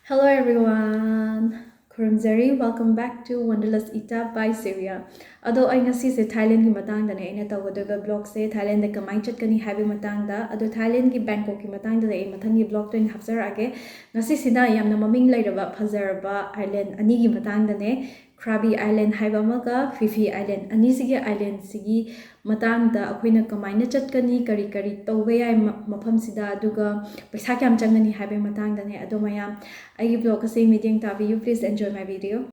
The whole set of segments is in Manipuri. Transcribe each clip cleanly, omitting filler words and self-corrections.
Hello everyone! Kurumzari, welcome back to Wanderlust Ita by Syria. Although I ngasi se Thailand ki matang da na tawagod blog se Thailand da kamai chatkani habi matang da ado Thailand ki Bangkok ki matang da matang ki blog to in hapsarage ngasi sida yamna maming lairaba phazaraba island ani ki matang da ne Krabi Island haiba amaga Phi Phi Island ani sigi island sigi matang da akoina kamaina chatkani kari kari tawbe yai mafam sida aduga paisa kyam changani haiba matang da ne ado mayam ai blog ase meeting tabiyu. Please enjoy my video.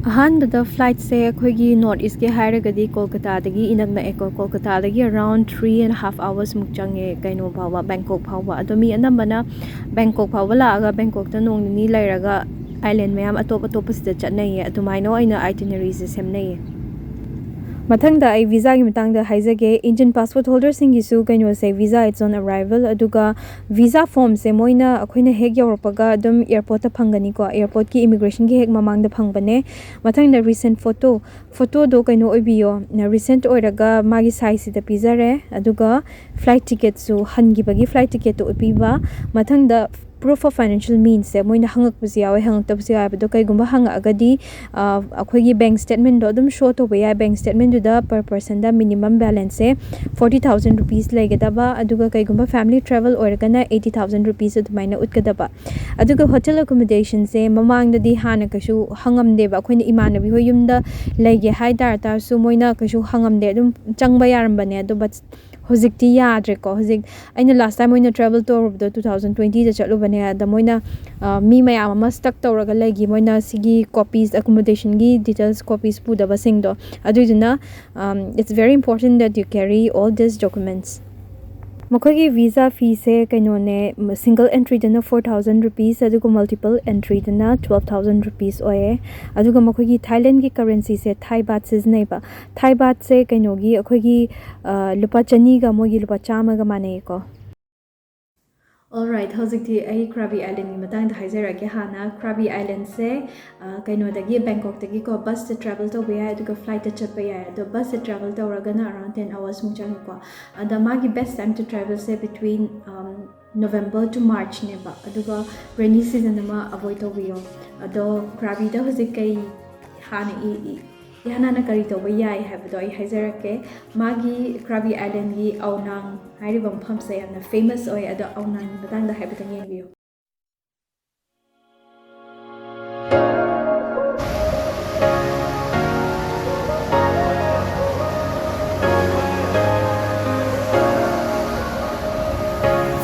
अहानबदा फ्लाइट से अखोगी नॉर्थ ईस्ट के हायरगदी कोलकाता दगी इनगना एको कोलकाता दगी अराउंड 3.5 hours मुक चंगे कैनो फावा बैंकॉक फावा अदोमी अनंबना बैंकॉक फावा लागा बैंकॉक ता नोंगनी लैरगा आइलैंड मैम अतोप अतोप सिदा चटनैये अदुमाइनो आइना आइटिनरी से सेमनैये मथंगदा आई वीजा की मतंगदा हाइजगे इंडियन पासपोर्ट होल्डर सिंगिसु कैनो से वीजा इट्स ऑन अराइवल अदुगा वीजा फॉर्म से मोइना अखोइना हेग यौरपगा अदुम एयरपोर्ट ता फंगनी को एयरपोर्ट की इमिग्रेशन की हेग ममांगदा फंगबने मथंगदा रिसेंट फोटो दो कैनो ओबियो रिसेंट ओइरगा मागी साइज सिदा पिजरे अदुगा फ्लाइट टिकट सु हनगिबगी फ्लाइट टिकट तो ओपिबा मथंगदा proof of financial means se moina hangak pusi yawe hangak tapsi yawe do kai gumba hanga agadi akhoi bank statement do dum show to ya bank statement da per person da minimum balance se 40,000 rupees legedaba aduga kai gumba family travel organa 80,000 rupees admaina utgadaba aduga hotel accommodation se mamang da di hana kashu hangam deba akhoi na imanabi ho yumda lege haidar tar su moina kashu hangam de dum changba yaram bane do but hojikti yadre ko hojik aina last time moina travel tour of the 2020 da chalu bane da moina mi mayam ama stuck tawraga legi moina sigi copies accommodation gi details copies pu da basing do adujuna it's very important that you carry all these documents मखोगी वीजा फी से कैनो ने सिंगल एंट्री दना 4,000 रुपीस अदुगो मल्टीपल एंट्री दना 12,000 रुपीस ओए अदुगो मखोगी थाईलैंड की करेंसी से थाई बात सिजनेबा थाई बात से कैनोगी अखोगी लुपा चनी गा मोगी लुपा चामा गा माने को Alright, howzikti ai Krabi Island ki matang da haizarage hana Krabi Island se kaino dagi Bangkok dagi ko bus to travel to baya aduga flight to chat baya do bus to travel to ragana around 10 hours mu chang ko ada magi best time to travel se between November to March ne ba aduga rainy season ma avoid to biyo ado Krabi da hozik kai hana yana na kari to baya have do ai haizarake magi Krabi Island gi aunang hairiba mpham se yamna famous oi ado aunang batang da haibata ngiyo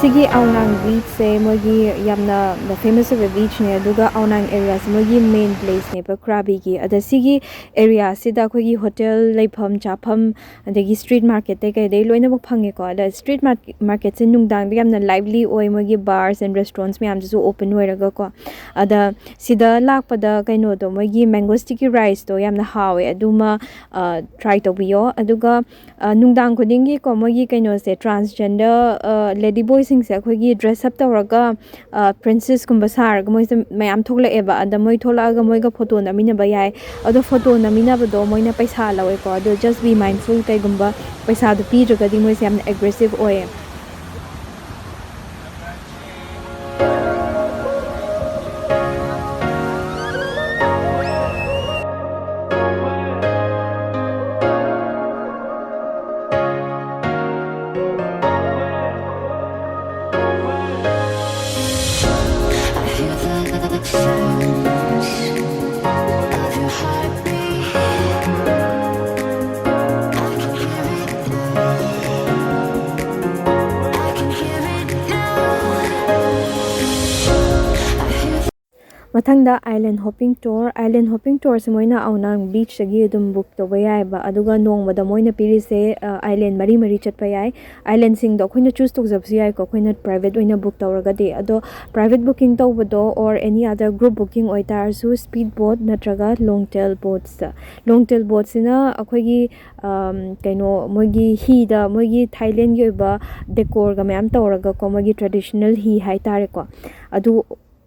Sigi Aonang beach se mogi yamna the famous of a beach ne aduga Aonang area se mogi main place ne pa Krabi gi ada sigi area sida khogi hotel leifam chapam adagi street market te kai dei loina bok phange ko ada street market se nungdang bi yamna lively oi mogi bars and restaurants me am ju open hoiraga ko ada sida lakpada kaino do mogi mango sticky rice to yamna hawe aduma try to biyo aduga nungdang khodingi ko mogi kaino se transgender lady boys से अखोगी ड्रेस अप तौरगा प्रिंसेस कुंबा सारग मोइसे मयाम थोकलाएबा अदा मोइ थोलागा मोइगा फोटो नमिनबा याय अदो फोटो नमिनबदो मोइना पैसा लवेको अदो जस्ट बी माइंडफुल कैगुंबा पैसा दो पीजगदी मोइसे याम एग्रेसिव ओए मथंगदा island hopping tour se moina aunang beach agi dum book to bayai ba aduga nongmada moina piri se island mari chatpa yai island sing do khoina choose to jab yai ko khoina private oina book tawraga de ado private booking tawbado or any other group booking oitar su speed boat natraga long tail boats ina akhogi kaino mogi hi da mogi Thailand gi ba decor ga mayam tawraga ko mogi traditional hi hai tare ko adu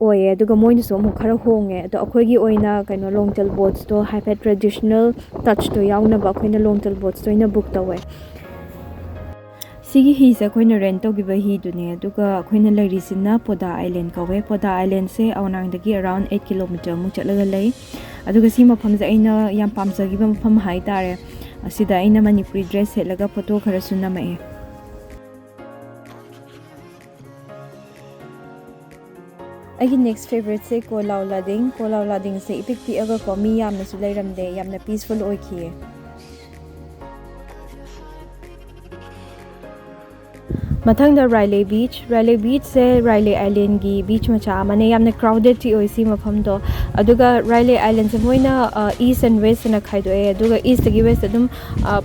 oye aduga moina so mu khara honge ado akhoi oina kaino long tail boats to hyper traditional touch to yauna ba khoina long tail boats to ina book tawe ꯁꯤꯒꯤ ꯍꯤꯁꯦ ꯑꯩꯈꯣꯏꯅ ꯔꯦꯟ ꯇꯧꯈꯤꯕ ꯍꯤꯗꯨꯅꯦ ꯑꯗꯨꯒ ꯑꯩꯈꯣꯏꯅ ꯂꯩꯔꯤꯁꯤꯅ ꯄꯣꯗꯥ ꯑꯥꯏꯂꯦꯟ ꯀꯧꯋꯦ ꯄꯣꯗꯥ ꯑꯥꯏꯂꯦꯟꯁꯦ ꯑꯋꯥꯡꯗꯒꯤ ꯑꯔꯥꯎꯟ 8 ꯀꯤꯂꯣꯃꯤꯇꯔꯃꯨꯛ ꯆꯠꯂꯒ ꯂꯩ ꯑꯗꯨꯒ ꯁꯤ ꯃꯐꯝꯁꯦ ꯑꯩꯅ ꯌꯥꯝ ꯄꯥꯝꯖꯈꯤꯕ ꯃꯐꯝ ꯍꯥꯏꯇꯥꯔꯦ ꯑꯁꯤꯗ ꯑꯩꯅ ꯃꯅꯤꯄꯨꯔꯤ ꯗ꯭ꯔꯦꯁ ꯁꯦꯠꯂꯒ ꯐꯣꯇꯣ ꯈꯔꯁꯨ ꯅꯝꯃꯛꯑꯦ ꯑꯩꯒꯤ ꯅꯦꯛꯁ ꯐꯦꯚꯔꯦꯠꯁꯦ ꯀꯣꯂꯥꯎ ꯂꯥꯗꯤꯡꯁꯦ ꯏꯄꯤꯛ ꯄꯤꯛꯑꯒꯀꯣ ꯃꯤ ꯌꯥꯝꯅꯁꯨ ꯂꯩꯔꯝꯗꯦ ꯌꯥꯝꯅ ꯄꯤꯁꯐꯨꯜ ꯑꯣꯏꯈꯤꯌꯦ ꯃꯊꯪꯗ ꯔꯥꯏꯂꯦ ꯕꯤꯆꯁꯦ ꯔꯥꯏꯂꯦ ꯑꯥꯏꯂꯦꯟꯒꯤ ꯕꯤꯆ ꯃꯆꯥ ꯑꯃꯅꯦ ꯌꯥꯝꯅ ꯀ꯭ꯔꯥꯎꯗꯦꯗꯇꯤ ꯑꯣꯏ ꯁꯤ ꯃꯐꯝꯗꯣ ꯑꯗꯨꯒ ꯔꯥꯏꯂꯦ ꯑꯥꯏꯂꯦꯟꯁꯦ ꯃꯣꯏꯅ ꯏꯁ ꯑꯦꯟ ꯋꯦꯁ ꯑꯅ ꯈꯥꯏꯗꯣꯛꯑꯦ ꯑꯗꯨꯒ ꯏꯁꯇꯒꯤ ꯋꯦꯁꯇ ꯑꯗꯨꯝ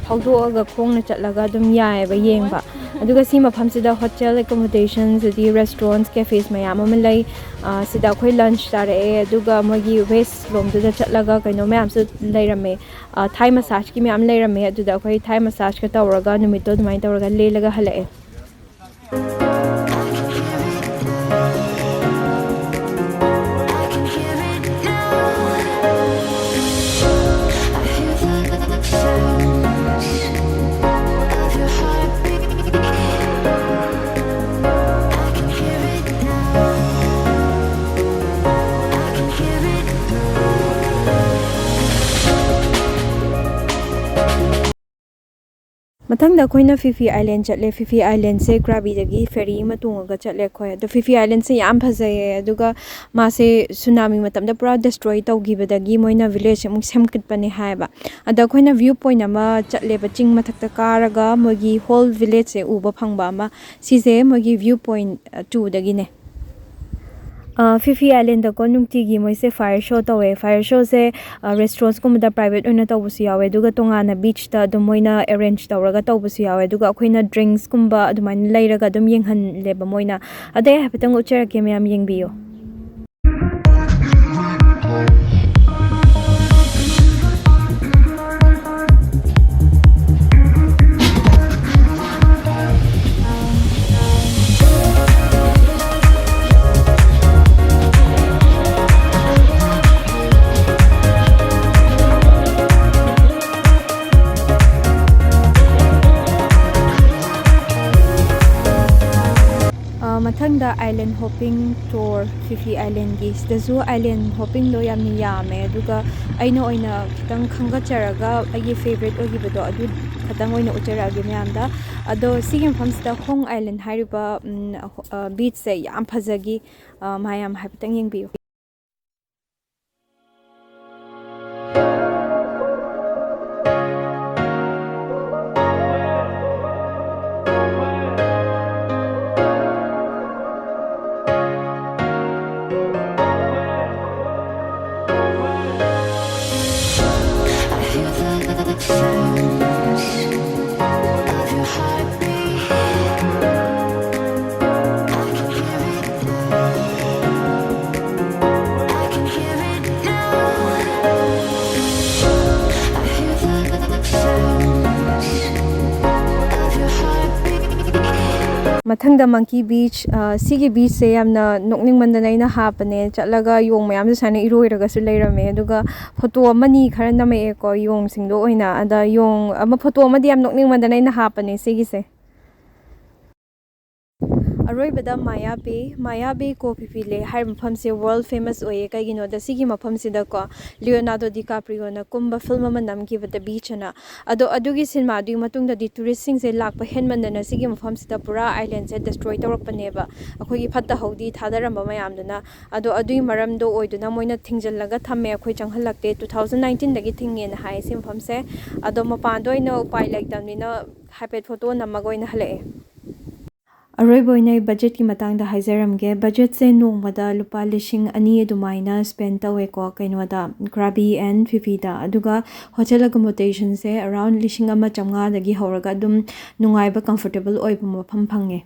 ꯐꯥꯎꯗꯣꯛꯑꯒ ꯈꯣꯡꯅ ꯆꯠꯂꯒ ꯑꯗꯨꯝ ꯌꯥꯏꯑꯕ ꯌꯦꯡꯕ ꯑꯗꯨꯒ ꯁꯤ ꯃꯐꯝꯁꯤꯗ ꯍꯣꯇꯦꯜ ꯑꯦꯀꯣꯃꯣꯗꯦꯁꯟꯁ ꯑꯗꯒꯤ ꯔꯦꯁꯇꯨꯔꯦꯟꯠꯁ ꯀꯦꯐꯦꯁ ꯃꯌꯥꯝ ꯑꯃ ꯂꯩ ꯁꯤꯗ ꯑꯩꯈꯣꯏ ꯂꯟꯆ ꯆꯥꯔꯛꯑꯦ ꯑꯗꯨꯒ ꯃꯣꯏꯒꯤ ꯋꯦꯁ ꯂꯣꯝꯗꯨꯗ ꯆꯠꯂꯒ ꯀꯩꯅꯣ ꯃꯌꯥꯝꯁꯨ ꯂꯩꯔꯝꯃꯦ ꯊꯥꯏ ꯃꯁꯥꯖꯀꯤ ꯃꯌꯥꯝ ꯂꯩꯔꯝꯃꯦ ꯑꯗꯨꯗ ꯑꯩꯈꯣꯏ ꯊꯥꯏ ꯃꯁꯥꯖꯀ ꯇꯧꯔꯒ ꯅꯨꯃꯤꯠꯇꯣ ꯑꯗꯨꯃꯥꯏꯅ ꯇꯧꯔꯒ ꯂꯦꯜꯂꯒ ꯍꯜꯂꯛꯑꯦ ꯃꯊꯪꯗ ꯑꯩꯈꯣꯏꯅ ꯐꯤꯐꯤ ꯑꯥꯏꯂꯦꯟ ꯆꯠꯂꯦ ꯐꯤꯐꯤ ꯑꯥꯏꯂꯦꯟꯁꯦ ꯀ꯭ꯔꯥꯕꯤꯗꯒꯤ ꯐꯦꯔꯤ ꯑꯃ ꯇꯣꯡꯉꯒ ꯆꯠꯂꯦ ꯑꯩꯈꯣꯏ ꯑꯗꯣ ꯐꯤꯐꯤ ꯑꯥꯏꯂꯦꯟꯁꯦ ꯌꯥꯝ ꯐꯖꯩꯌꯦ ꯑꯗꯨꯒ ꯃꯥꯁꯦ ꯁꯨꯅꯥꯃꯤ ꯃꯇꯝꯗ ꯄꯨꯔꯥ ꯗꯦꯁꯇ꯭ꯔꯣꯏ ꯇꯧꯈꯤꯕꯗꯒꯤ ꯃꯣꯏꯅ ꯚꯤꯂꯦꯖ ꯑꯃꯨꯛ ꯁꯦꯝꯒꯠꯄꯅꯦ ꯍꯥꯏꯌꯦꯕ ꯑꯗ ꯑꯩꯈꯣꯏꯅ ꯚ꯭ꯌꯨ ꯄꯣꯏꯟ ꯑꯃ ꯆꯠꯂꯦꯕ ꯆꯤꯡ ꯃꯊꯛꯇ ꯀꯥꯔꯒ ꯃꯣꯏꯒꯤ ꯍꯣꯜ ꯚꯤꯂꯦꯖꯁꯦ ꯎꯕ ꯐꯪꯕ ꯑꯃ ꯁꯤꯁꯦ ꯃꯣꯏꯒꯤ ꯚ꯭ꯌꯨ ꯄꯣꯏꯟ 2ꯗꯒꯤꯅꯦ ꯐꯤꯐꯤ ꯑꯥꯏꯂꯦꯟꯗꯀꯣ ꯅꯨꯡꯇꯤꯒꯤ ꯃꯣꯏꯁꯦ ꯐꯥꯌꯔ ꯁꯣ ꯇꯧꯋꯦ ꯐꯥꯌꯔ ꯁꯣꯁꯦ ꯔꯦꯁꯇꯨꯔꯦꯟꯠꯁꯀꯨꯝꯕꯗ ꯄ꯭ꯔꯥꯏꯚꯦꯠ ꯑꯣꯏꯅ ꯇꯧꯕꯁꯨ ꯌꯥꯎꯋꯦ ꯑꯗꯨꯒ ꯇꯣꯉꯥꯟꯅ ꯕꯤꯆꯇ ꯑꯗꯨꯝ ꯃꯣꯏꯅ ꯑꯦꯔꯦꯟꯖ ꯇꯧꯔꯒ ꯇꯧꯕꯁꯨ ꯌꯥꯎꯋꯦ ꯑꯗꯨꯒ ꯑꯩꯈꯣꯏꯅ ꯗ꯭ꯔꯤꯡꯛꯁꯀꯨꯝꯕ ꯑꯗꯨꯃꯥꯏꯅ ꯂꯩꯔꯒ ꯑꯗꯨꯝ ꯌꯦꯡꯍꯜꯂꯦꯕ ꯃꯣꯏꯅ ꯑꯗꯩ ꯍꯥꯏꯐꯦꯠꯇꯪ ꯎꯠꯆꯔꯛꯀꯦ ꯃꯌꯥꯝ ꯌꯦꯡꯕꯤꯌꯨ ꯃꯊꯪꯗ ꯑꯥꯏꯂꯦꯟ ꯍꯣꯞꯄꯤꯡ ꯇꯣꯔ ꯐꯤꯐꯤ ꯑꯥꯏꯂꯦꯟꯒꯤ ꯁꯤꯗꯁꯨ ꯑꯥꯏꯂꯦꯟ ꯍꯣꯞꯄꯤꯡꯗꯣ ꯌꯥꯝꯅ ꯌꯥꯝꯃꯦ ꯑꯗꯨꯒ ꯑꯩꯅ ꯑꯣꯏꯅ ꯈꯤꯇꯪ ꯈꯟꯒꯠꯆꯔꯒ ꯑꯩꯒꯤ ꯐꯦꯚꯔꯦꯠ ꯑꯣꯏꯈꯤꯕꯗꯣ ꯑꯗꯨ ꯈꯇꯪ ꯑꯣꯏꯅ ꯎꯠꯆꯔꯛꯑꯒꯦ ꯃꯌꯥꯝꯗ ꯑꯗꯣ ꯁꯤꯒꯤ ꯃꯐꯝꯁꯤꯗ ꯍꯣꯡ ꯑꯥꯏꯂꯦꯟ ꯍꯥꯏꯔꯤꯕ ꯕꯤꯆꯁꯦ ꯌꯥꯝ ꯐꯖꯈꯤ ꯃꯌꯥꯝ ꯍꯥꯏꯐꯦꯠꯇꯪ ꯌꯦꯡꯕꯤꯌꯨ ꯃꯊꯪꯗ ꯃꯪꯀꯤ ꯕꯤꯆ ꯁꯤꯒꯤ ꯕꯤꯆꯁꯦ ꯌꯥꯝꯅ ꯅꯣꯛꯅꯤꯡꯃꯟꯗꯅ ꯑꯩꯅ ꯍꯥꯞꯄꯅꯦ ꯆꯠꯂꯒ ꯌꯣꯡ ꯃꯌꯥꯝꯁꯨ ꯁꯨꯃꯥꯏꯅ ꯏꯔꯣꯏꯔꯒꯁꯨ ꯂꯩꯔꯝꯃꯦ ꯑꯗꯨꯒ ꯐꯣꯇꯣ ꯑꯃꯅꯤ ꯈꯔ ꯅꯝꯃꯛꯑꯦꯀꯣ ꯌꯣꯡꯁꯤꯡꯗꯣ ꯑꯣꯏꯅ ꯑꯗ ꯌꯣꯡ ꯑꯃ ꯐꯣꯇꯣ ꯑꯃꯗꯤ ꯌꯥꯝ ꯅꯣꯛꯅꯤꯡꯃꯟꯗꯅ ꯑꯩꯅ ꯍꯥꯞꯄꯅꯦ ꯁꯤꯒꯤꯁꯦ ꯑꯔꯣꯏꯕꯗ ꯃꯥꯌꯥ ꯕꯦ ꯀꯣ ꯄꯤꯄꯤꯂꯦ ꯍꯥꯏꯔꯤꯕ ꯃꯐꯝꯁꯦ ꯋꯥꯔꯜ ꯐꯦꯃꯁ ꯑꯣꯏꯌꯦ ꯀꯩꯒꯤꯅꯣꯗ ꯁꯤꯒꯤ ꯃꯐꯝꯁꯤꯗꯀꯣ ꯂꯤꯑꯣꯅꯥꯔꯗꯣ ꯗꯤꯀꯥꯄ꯭ꯔꯤꯌꯣꯅ ꯀꯨꯝꯕ ꯐꯤꯜꯝ ꯑꯃ ꯅꯝꯈꯤꯕ ꯗ ꯕꯤꯆ ꯑꯅ ꯑꯗꯣ ꯑꯗꯨꯒꯤ ꯁꯤꯅꯦꯃꯥꯗꯨꯒꯤ ꯃꯇꯨꯡꯗꯗꯤ ꯇꯨꯔꯤꯁꯁꯤꯡꯁꯦ ꯂꯥꯛꯄ ꯍꯦꯟꯃꯟꯗꯅ ꯁꯤꯒꯤ ꯃꯐꯝꯁꯤꯗ ꯄꯨꯔꯥ ꯑꯥꯏꯂꯦꯟꯁꯦ ꯗꯦꯁꯇ꯭ꯔꯣꯏ ꯇꯧꯔꯛꯄꯅꯦꯕ ꯑꯩꯈꯣꯏꯒꯤ ꯐꯠꯇ ꯍꯥꯎꯊꯤ ꯊꯥꯗꯔꯝꯕ ꯃꯌꯥꯝꯗꯨꯅ ꯑꯗꯣ ꯑꯗꯨꯒꯤ ꯃꯔꯝꯗꯣ ꯑꯣꯏꯗꯨꯅ ꯃꯣꯏꯅ ꯊꯤꯡꯖꯤꯜꯂꯒ ꯊꯝꯃꯦ ꯑꯩꯈꯣꯏ ꯆꯪꯍꯜꯂꯛꯇꯦ 2019ꯗꯒꯤ ꯊꯤꯡꯉꯦꯅ ꯍꯥꯏ ꯁꯤ ꯃꯐꯝꯁꯦ ꯑꯗꯣ ꯃꯄꯥꯟꯗ ꯑꯣꯏꯅ ꯎꯄꯥꯏ ꯂꯩꯇꯕꯅꯤ나 ꯍꯥꯏꯐꯦꯠ ꯐꯣꯇꯣ ꯅꯝꯃꯒ ꯑꯣꯏꯅ ꯍꯜꯂꯛꯑꯦ ꯑꯔꯣꯏꯕ ꯑꯣꯏꯅ ꯑꯩ ꯕꯖꯦꯠꯀꯤ ꯃꯇꯥꯡꯗ ꯍꯥꯏꯖꯔꯝꯒꯦ ꯕꯖꯦꯠꯁꯦ ꯅꯣꯡꯃꯗ ꯂꯨꯄꯥ 2,000 ꯑꯗꯨꯃꯥꯏꯅ ꯁ꯭ꯄꯦꯟ ꯇꯧꯋꯦꯀꯣ ꯀꯩꯅꯣꯗ ꯀ꯭ꯔꯥꯕꯤ ꯑꯦꯟ ꯐꯤꯐꯤꯗ ꯑꯗꯨꯒ ꯍꯣꯇꯦꯜ ꯑꯦꯀꯣꯃꯣꯗꯦꯁꯟꯁꯦ ꯑꯔꯥꯎꯟ 1,500 ꯗꯒꯤ ꯍꯧꯔꯒ ꯑꯗꯨꯝ ꯅꯨꯡꯉꯥꯏꯕ ꯀꯝꯐꯣꯔꯇꯦꯕꯜ ꯑꯣꯏꯕ ꯃꯐꯝ ꯐꯪꯉꯦ